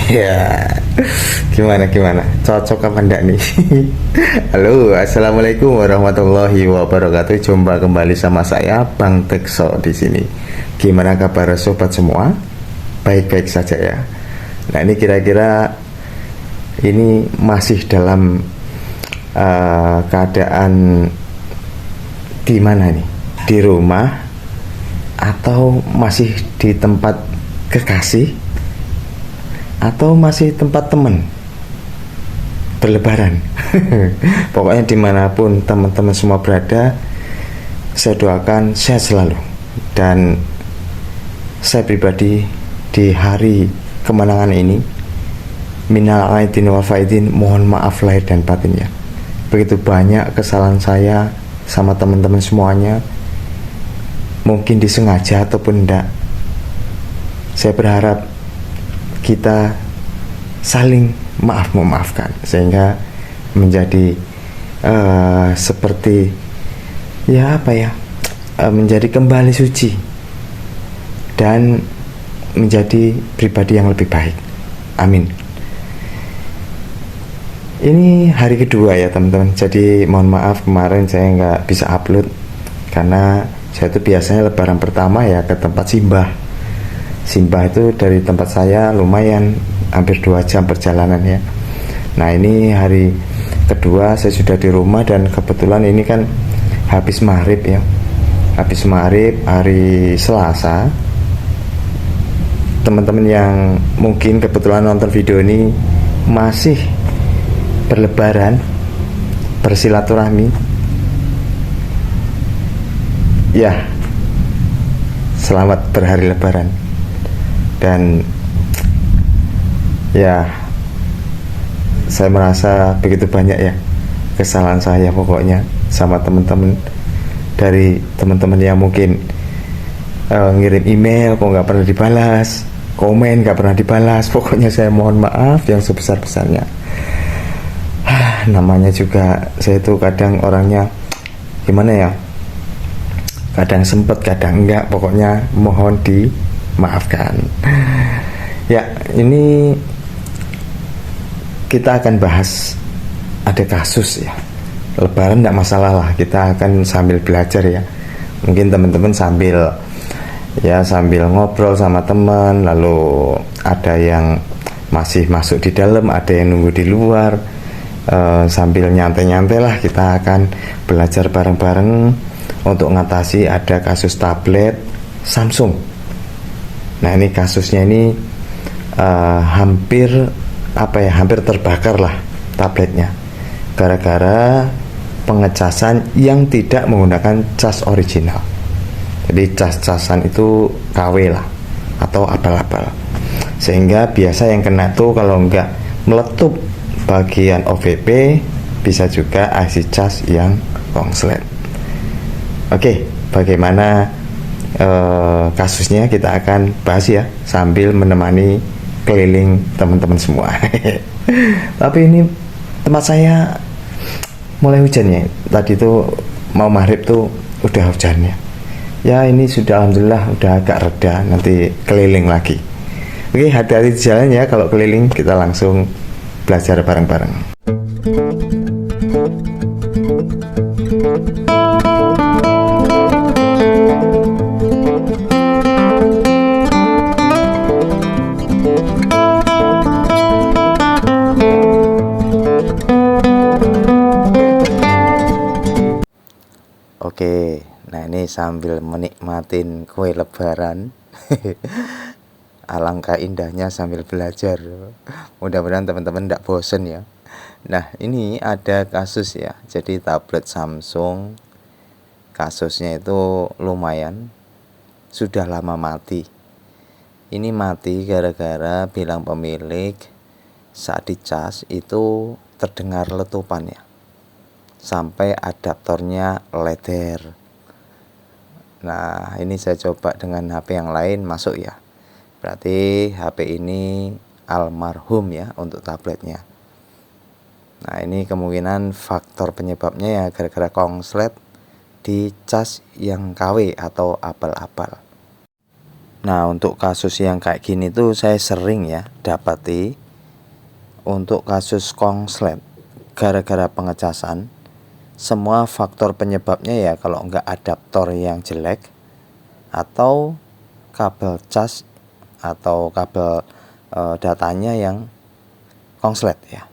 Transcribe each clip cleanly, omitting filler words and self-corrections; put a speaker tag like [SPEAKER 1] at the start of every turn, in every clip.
[SPEAKER 1] Ya, gimana? Cocok apa enggak nih? Halo, assalamualaikum warahmatullahi wabarakatuh. Jumpa kembali sama saya, Bang Tekso di sini. Gimana kabar sobat semua? Baik-baik saja ya. Nah, ini kira-kira ini masih dalam keadaan di mana nih? Di rumah atau masih di tempat kekasih? Atau masih tempat teman berlebaran? Pokoknya dimanapun teman-teman semua berada, saya doakan sehat selalu. Dan saya pribadi di hari kemenangan ini, minal aidin wal faidin, mohon maaf lahir dan batinnya. Begitu banyak kesalahan saya sama teman-teman semuanya, mungkin disengaja ataupun enggak. Saya berharap kita saling memaafkan sehingga menjadi seperti menjadi kembali suci dan menjadi pribadi yang lebih baik. Amin. Ini hari kedua ya teman-teman, jadi mohon maaf kemarin saya nggak bisa upload karena saya itu biasanya lebaran pertama ya ke tempat Simbah itu dari tempat saya lumayan hampir 2 jam perjalanan ya. Nah, ini hari kedua saya sudah di rumah dan kebetulan ini kan habis maghrib ya. Habis maghrib hari Selasa. Teman-teman yang mungkin kebetulan nonton video ini masih berlebaran, bersilaturahmi. Ya, selamat berhari lebaran. Dan ya, saya merasa begitu banyak ya kesalahan saya pokoknya sama teman-teman. Dari teman-teman yang mungkin ngirim email kok nggak pernah dibalas, komen nggak pernah dibalas, pokoknya saya mohon maaf yang sebesar-besarnya. Namanya juga saya itu kadang orangnya gimana ya, kadang sempet kadang enggak, pokoknya mohon dimaafkan. Ya, ini kita akan bahas ada kasus ya. Lebaran enggak masalah lah, kita akan sambil belajar ya. Mungkin teman-teman sambil ngobrol sama teman, lalu ada yang masih masuk di dalam, ada yang nunggu di luar. Sambil nyantai-nyantai lah kita akan belajar bareng-bareng untuk mengatasi ada kasus tablet Samsung. Nah, ini kasusnya ini hampir terbakar lah tabletnya gara-gara pengecasan yang tidak menggunakan cas original. Jadi cas-casan itu KW lah atau abal-abal, sehingga biasa yang kena tuh kalau enggak meletup bagian OVP, bisa juga IC cas yang kongslet. Oke, bagaimana kasusnya kita akan bahas ya sambil menemani keliling teman-teman semua. Tapi ini tempat saya mulai hujan ya. Tadi tuh mau maghrib tuh udah hujannya. Ya, ini sudah alhamdulillah udah agak reda, nanti keliling lagi. Oke, hati-hati di jalan ya kalau keliling, kita langsung belajar bareng-bareng. Oke, nah ini sambil menikmatin kue lebaran. Alangkah indahnya sambil belajar. Mudah-mudahan teman-teman tidak bosen ya. Nah, ini ada kasus ya. Jadi tablet Samsung, kasusnya itu lumayan, sudah lama mati. Ini mati gara-gara bilang pemilik saat dicas itu terdengar letupan ya, sampai adaptornya leder. Nah, ini saya coba dengan HP yang lain, masuk ya. Berarti HP ini almarhum ya untuk tabletnya. Nah, ini kemungkinan faktor penyebabnya ya gara-gara kongslet di cas yang KW atau abal-abal. Nah, untuk kasus yang kayak gini tuh saya sering ya dapati. Untuk kasus konslet gara-gara pengecasan, semua faktor penyebabnya ya kalau nggak adaptor yang jelek atau kabel cas atau kabel datanya yang konslet ya.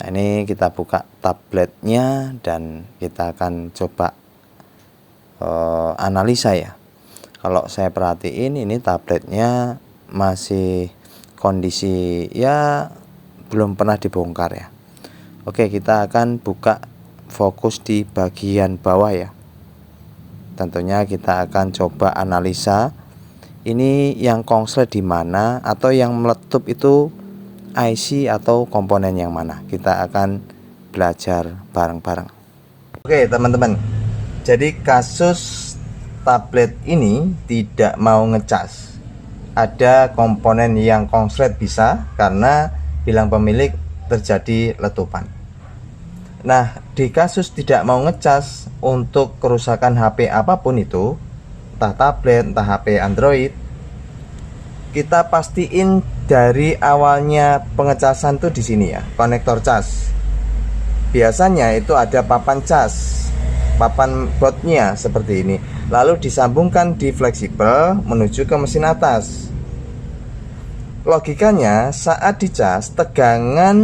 [SPEAKER 1] Nah, ini kita buka tabletnya dan kita akan coba analisa ya. Kalau saya perhatiin ini tabletnya masih kondisi ya belum pernah dibongkar ya. Oke, kita akan buka fokus di bagian bawah ya. Tentunya kita akan coba analisa ini yang konslet di mana atau yang meletup itu IC atau komponen yang mana. Kita akan belajar bareng-bareng. Oke teman-teman, jadi kasus tablet ini tidak mau ngecas. Ada komponen yang konslet bisa karena bilang pemilik terjadi letupan. Nah, di kasus tidak mau ngecas untuk kerusakan HP apapun itu, entah tablet, entah HP Android, kita pastiin dari awalnya pengecasan tuh di sini ya, konektor cas. Biasanya itu ada papan cas, papan bautnya seperti ini. Lalu disambungkan di fleksibel menuju ke mesin atas. Logikanya saat dicas, tegangan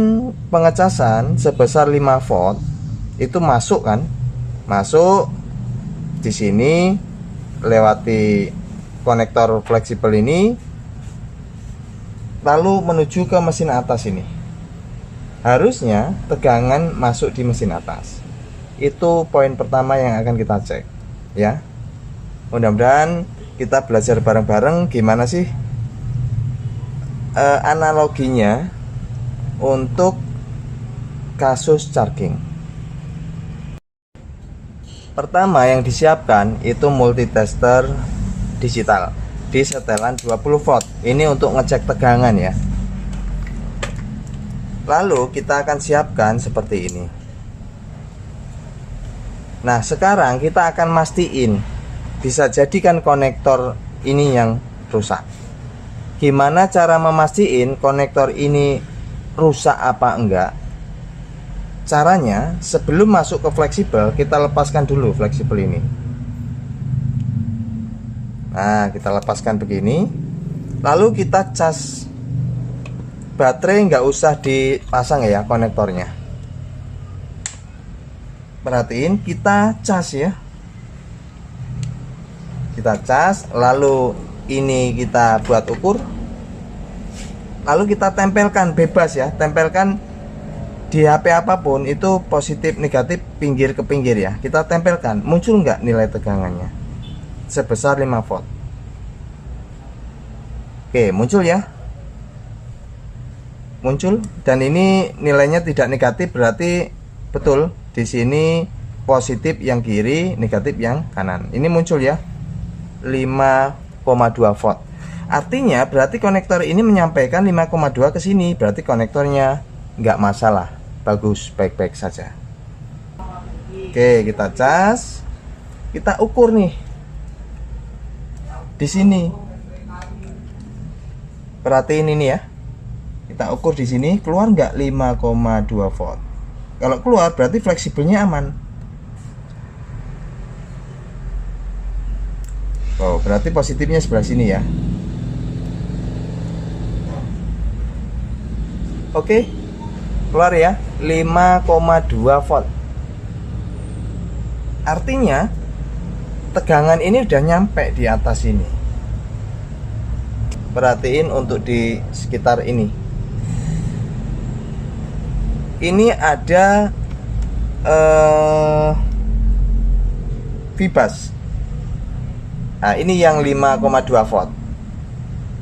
[SPEAKER 1] pengecasan sebesar 5 volt itu masuk kan? Masuk di sini lewati konektor fleksibel ini lalu menuju ke mesin atas ini. Harusnya tegangan masuk di mesin atas. Itu poin pertama yang akan kita cek ya. Mudah-mudahan kita belajar bareng-bareng gimana sih analoginya untuk kasus charging. Pertama yang disiapkan itu multitester digital di setelan 20 volt. Ini untuk ngecek tegangan ya. Lalu kita akan siapkan seperti ini. Nah, sekarang kita akan mastiin, bisa jadikan konektor ini yang rusak. Gimana cara memastikan konektor ini rusak apa enggak? Caranya, sebelum masuk ke fleksibel, kita lepaskan dulu fleksibel ini. Nah, kita lepaskan begini. Lalu kita cas. Baterai nggak usah dipasang ya konektornya. Perhatiin, kita cas ya. Kita cas, lalu ini kita buat ukur. Lalu kita tempelkan bebas ya, tempelkan di HP apapun itu positif negatif pinggir ke pinggir ya. Kita tempelkan, muncul nggak nilai tegangannya sebesar 5 volt. Oke, muncul ya. Muncul dan ini nilainya tidak negatif, berarti betul di sini positif yang kiri, negatif yang kanan. Ini muncul ya. 5,2 volt. Artinya berarti konektor ini menyampaikan 5,2 ke sini, berarti konektornya nggak masalah, bagus, baik-baik saja. Oke, kita cas, kita ukur nih di sini. Perhatiin ini ya, kita ukur di sini keluar nggak 5,2 volt. Kalau keluar berarti fleksibelnya aman. Oh, berarti positifnya sebelah sini ya. Oke, keluar ya 5,2 volt. Artinya tegangan ini udah nyampe di atas ini. Perhatiin untuk di sekitar ini. Ini ada Vibas. Nah, ini yang 5,2 volt.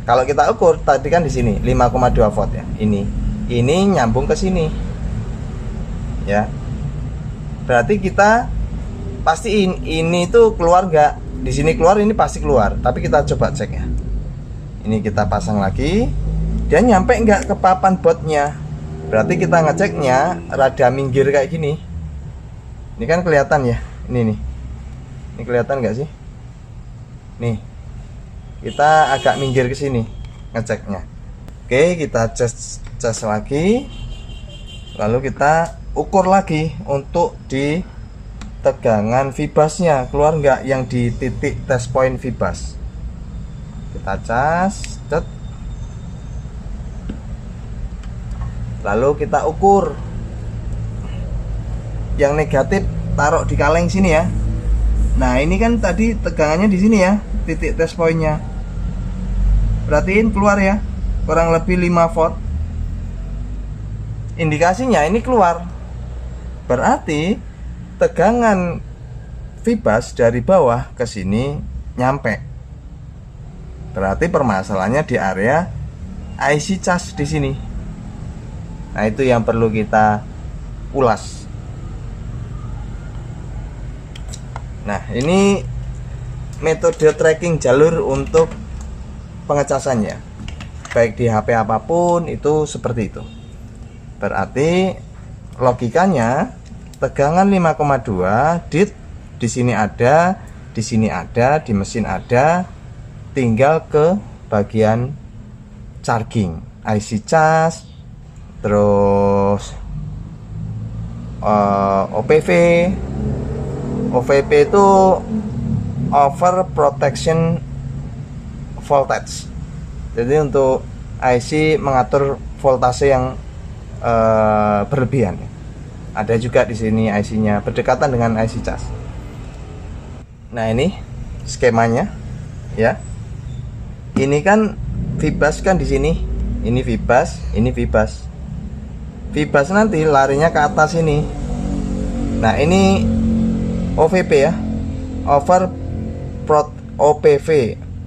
[SPEAKER 1] Kalau kita ukur tadi kan di sini 5,2 volt ya. Ini nyambung ke sini. Ya. Berarti kita pastiin ini tuh keluar nggak? Di sini keluar, ini pasti keluar. Tapi kita coba cek ya. Ini kita pasang lagi. Dia nyampe nggak ke papan bautnya? Berarti kita ngeceknya rada minggir kayak gini. Ini kan kelihatan ya. Ini nih. Ini kelihatan nggak sih? Nih. kita agak minggir ke sini ngeceknya. Oke, kita cas lagi, lalu kita ukur lagi untuk di tegangan vibasnya keluar nggak yang di titik test point vibas. Kita cas, lalu kita ukur. Yang negatif taruh di kaleng sini ya. Nah ini kan tadi tegangannya di sini ya, titik test pointnya. Perhatiin keluar ya, kurang lebih 5 volt. Indikasinya ini keluar. Berarti tegangan vibas dari bawah ke sini nyampe. Berarti permasalahannya di area IC cas di sini. Nah itu yang perlu kita ulas. Nah ini metode tracking jalur untuk pengecasannya, baik di HP apapun itu seperti itu. Berarti logikanya tegangan 5,2 di sini ada, di sini ada, di mesin ada, tinggal ke bagian charging, IC cas, terus OPV itu over protection voltage. Jadi untuk IC mengatur voltase yang berlebihan. Ada juga di sini IC-nya berdekatan dengan IC cas. Nah ini skemanya ya. Ini kan vibas kan di sini. Ini vibas, ini vibas. Vibas nanti larinya ke atas ini. Nah ini OVP ya, OPV,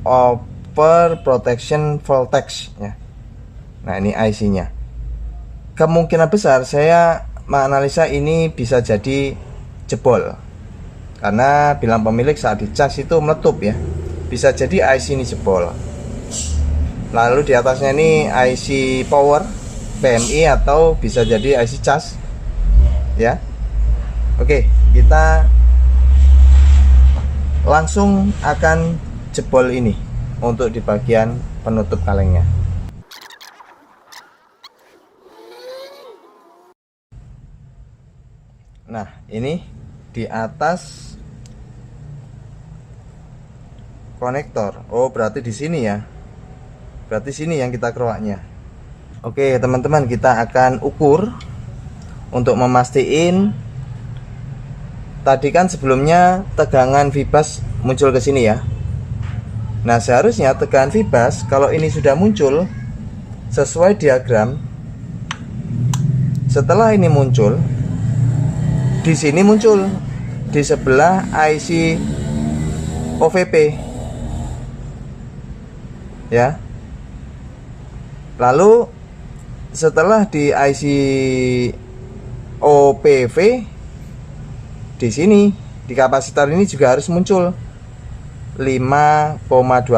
[SPEAKER 1] over protection voltage ya. Nah ini IC-nya. Kemungkinan besar saya menganalisa ini bisa jadi jebol, karena bilang pemilik saat dicas itu meletup ya. Bisa jadi IC ini jebol. Lalu di atasnya ini IC power PMI atau bisa jadi IC cas ya. Oke, kita langsung akan jebol ini untuk di bagian penutup kalengnya. Nah ini di atas konektor. Oh berarti di sini ya. Berarti sini yang kita keroknya. Oke teman-teman, kita akan ukur untuk memastikan. Tadi kan sebelumnya tegangan vibas muncul ke sini ya. Nah seharusnya tegangan vibas kalau ini sudah muncul sesuai diagram, setelah ini muncul, di sini muncul di sebelah IC OVP ya. Lalu setelah di IC OPV, di sini di kapasitor ini juga harus muncul 5,2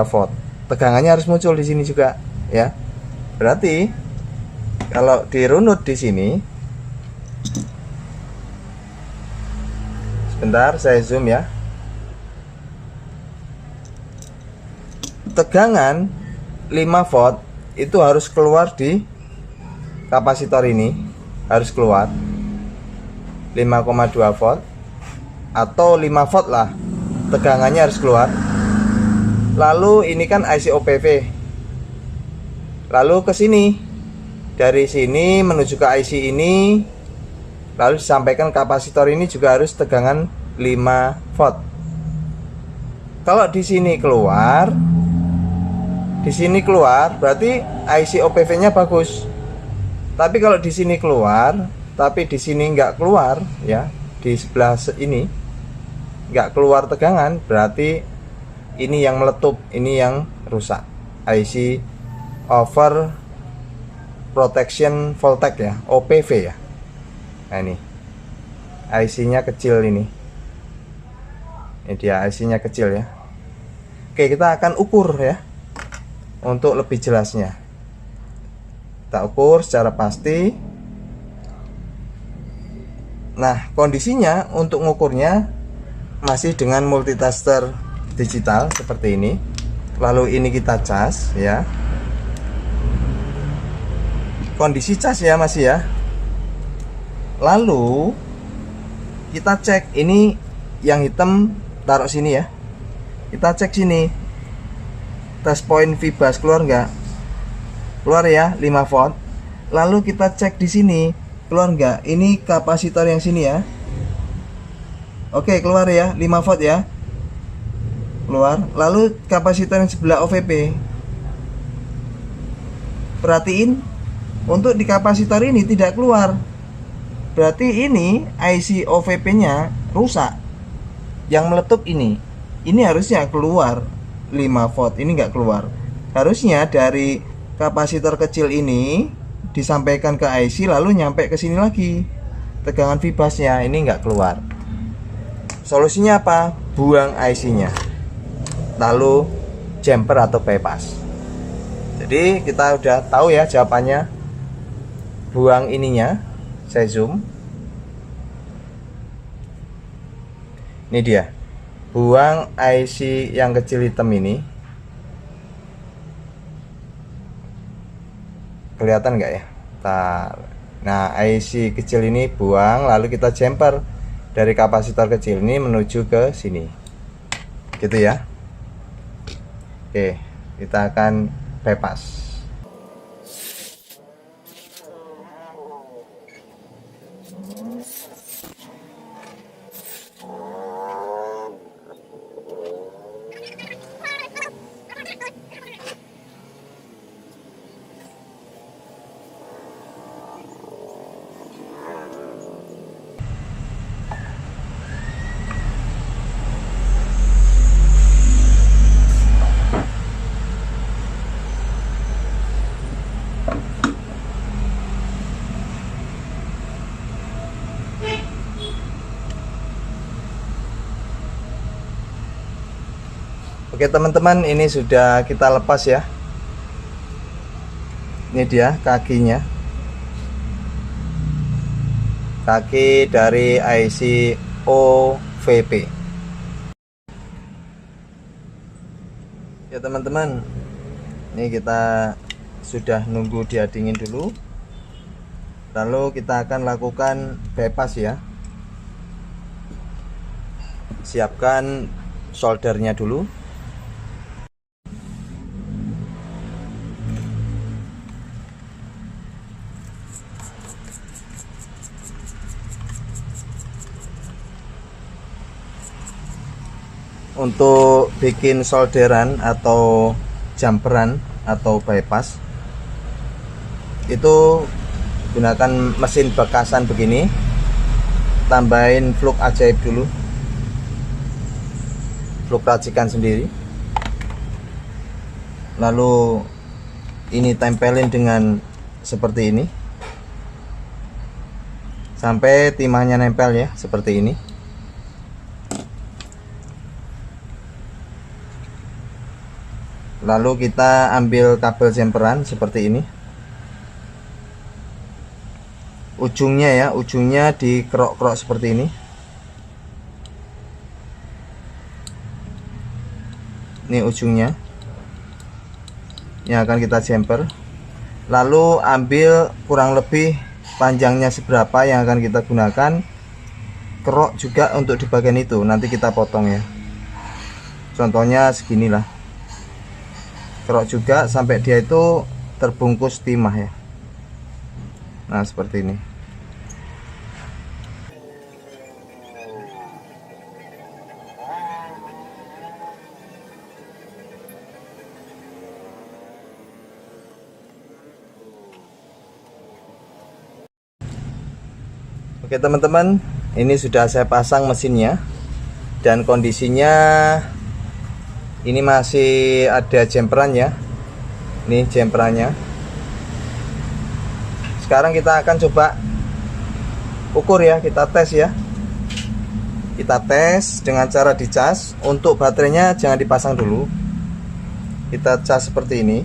[SPEAKER 1] volt. Tegangannya harus muncul di sini juga ya. Berarti kalau dirunut di sini, sebentar saya zoom ya. Tegangan 5 volt itu harus keluar di kapasitor ini, harus keluar 5,2 volt atau 5 volt lah, tegangannya harus keluar. Lalu ini kan IC OPV, lalu ke sini, dari sini menuju ke IC ini, lalu disampaikan kapasitor ini juga harus tegangan 5 volt. Kalau di sini keluar, berarti IC OPV-nya bagus. Tapi kalau di sini keluar, tapi di sini nggak keluar ya, di sebelah ini nggak keluar tegangan, berarti ini yang meletup, ini yang rusak. IC over protection voltage ya, OPV ya. Nah ini IC-nya kecil ini dia IC-nya kecil ya. Oke, kita akan ukur ya untuk lebih jelasnya. Kita ukur secara pasti. Nah kondisinya untuk ngukurnya masih dengan multitester digital seperti ini. lalu ini kita cas ya, kondisi cas ya masih ya. Lalu kita cek ini yang hitam taruh sini ya, kita cek sini test point Fibas keluar nggak, keluar ya 5 volt. Lalu kita cek di sini keluar nggak, ini kapasitor yang sini ya. Oke, keluar ya 5 volt ya, keluar. Lalu kapasitor yang sebelah OVP, perhatiin untuk di kapasitor ini tidak keluar, berarti ini IC OVP nya rusak. Yang meletup ini harusnya keluar 5 volt, ini nggak keluar. Harusnya dari kapasitor kecil ini disampaikan ke IC lalu nyampe ke sini lagi tegangan Fibasnya, ini nggak keluar. Solusinya apa? Buang IC nya, lalu jumper atau bypass. Jadi kita udah tahu ya jawabannya. Buang ininya, saya zoom. Ini dia, buang IC yang kecil hitam ini. Kelihatan nggak ya? Nah, IC kecil ini buang, lalu kita jumper dari kapasitor kecil ini menuju ke sini, gitu ya. Oke, kita akan bypass. Oke teman-teman, ini sudah kita lepas ya. Ini dia kakinya, kaki dari IC OVP ya teman-teman. Ini kita sudah nunggu dia dingin dulu, lalu kita akan lakukan bypass ya. Siapkan soldernya dulu. Untuk bikin solderan atau jumperan atau bypass itu gunakan mesin bekasan begini. Tambahin fluk ajaib dulu, fluk racikan sendiri, lalu ini tempelin dengan seperti ini sampai timahnya nempel ya, seperti ini. Lalu kita ambil kabel jumperan seperti ini, ujungnya ya, ujungnya dikerok-kerok seperti ini. Ini ujungnya yang akan kita jumper. Lalu ambil kurang lebih panjangnya seberapa yang akan kita gunakan, kerok juga untuk di bagian itu, nanti kita potong ya. Contohnya seginilah, kerok juga sampai dia itu terbungkus timah ya. Nah seperti ini. Oke teman-teman, ini sudah saya pasang mesinnya dan kondisinya ini masih ada jumperan ya. Ini jumperannya. Sekarang kita akan coba ukur ya, kita tes ya. Kita tes dengan cara dicas. Untuk baterainya jangan dipasang dulu, kita cas seperti ini.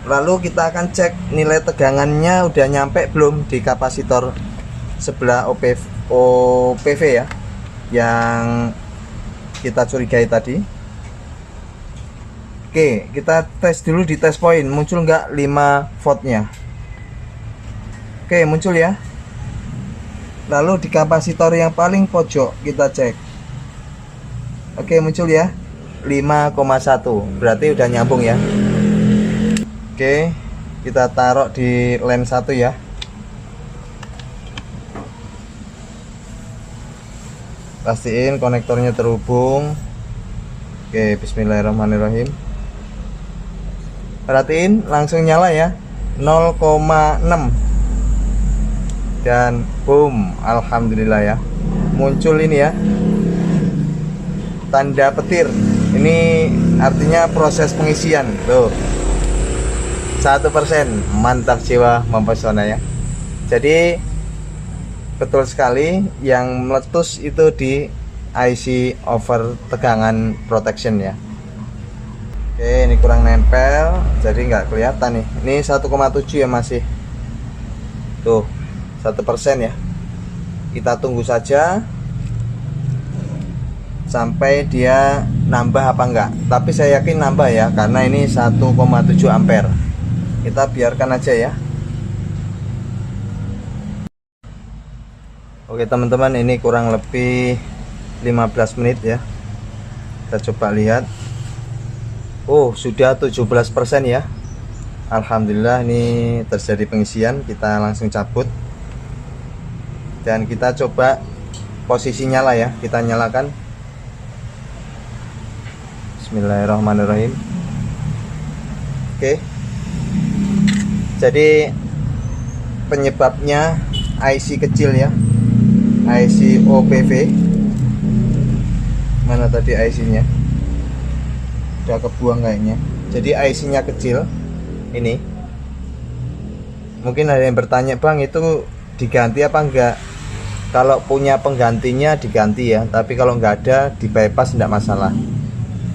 [SPEAKER 1] Lalu kita akan cek nilai tegangannya udah nyampe belum di kapasitor sebelah OPV ya, yang
[SPEAKER 2] kita curigai tadi. Oke, kita tes dulu di test point, muncul nggak 5 voltnya. Oke, muncul ya. Lalu di kapasitor yang paling pojok kita cek. Oke, muncul ya, 5,1, berarti udah nyambung ya. Oke, kita taruh di lem 1 ya. Pastiin konektornya terhubung. Oke, bismillahirrahmanirrahim. Perhatiin, langsung nyala ya, 0,6. Dan boom, alhamdulillah ya, muncul ini ya, tanda petir. Ini artinya proses pengisian. Tuh, 1%, mantap jiwa, mempesona ya. Jadi betul sekali, yang meletus itu di IC over tegangan protection ya. Oke, ini kurang nempel, jadi nggak kelihatan nih. Ini 1,7 ya masih. Tuh, 1% ya. Kita tunggu saja sampai dia nambah apa enggak. Tapi saya yakin nambah ya, karena ini 1,7 ampere. Kita biarkan aja ya. Oke teman-teman, ini kurang lebih 15 menit ya. Kita coba lihat. Oh, sudah 17% ya. Alhamdulillah, ini terjadi pengisian. Kita langsung cabut. Dan kita coba posisi nyala ya. Kita nyalakan. Bismillahirrahmanirrahim. Oke. Jadi penyebabnya IC kecil ya. IC OPV. Mana tadi IC-nya? Udah kebuang kayaknya. Jadi IC-nya kecil. Ini. Mungkin ada yang bertanya, "Bang, itu diganti apa enggak?" Kalau punya penggantinya diganti ya, tapi kalau nggak ada di bypass enggak masalah.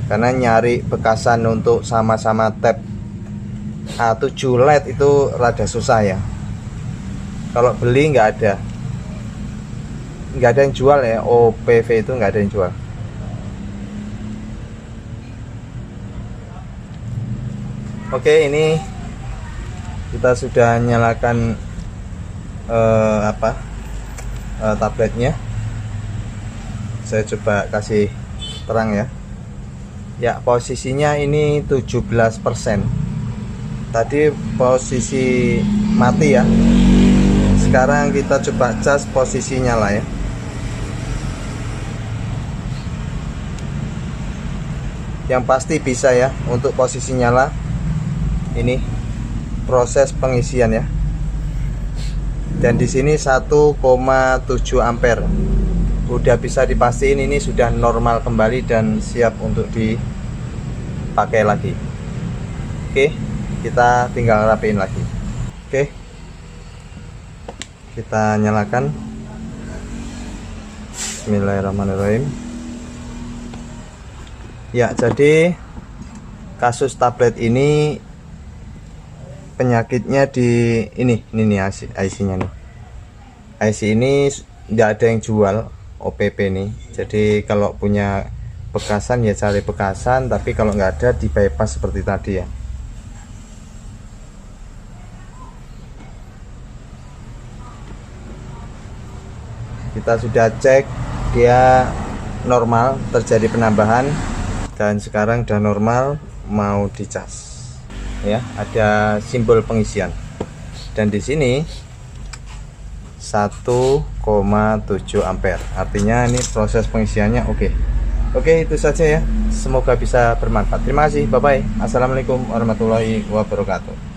[SPEAKER 2] Karena nyari bekasan untuk sama-sama tab A7 LED itu rada susah ya. Kalau beli nggak ada yang jual ya, OPV itu nggak ada yang jual. Oke, ini kita sudah nyalakan tabletnya. Saya coba kasih terang ya. Ya, posisinya ini 17%. Tadi posisi mati ya. Sekarang kita coba cas posisi nyala ya. Yang pasti bisa ya untuk posisi nyala. Ini proses pengisian ya. Dan di sini 1,7 ampere. Udah bisa dipastiin ini sudah normal kembali dan siap untuk dipakai lagi. Oke, kita tinggal rapiin lagi. Oke, kita nyalakan. Bismillahirrahmanirrahim. Ya, jadi kasus tablet ini penyakitnya di ini nih IC-nya nih. IC ini tidak ada yang jual OPP nih. Jadi kalau punya bekasan ya cari bekasan, tapi kalau nggak ada di bypass seperti tadi ya. Kita sudah cek, dia normal, terjadi penambahan dan sekarang udah normal, mau dicas. Ya, ada simbol pengisian. Dan di sini 1,7 ampere. Artinya ini proses pengisiannya oke. Oke, itu saja ya. Semoga bisa bermanfaat. Terima kasih. Bye bye. Assalamualaikum warahmatullahi wabarakatuh.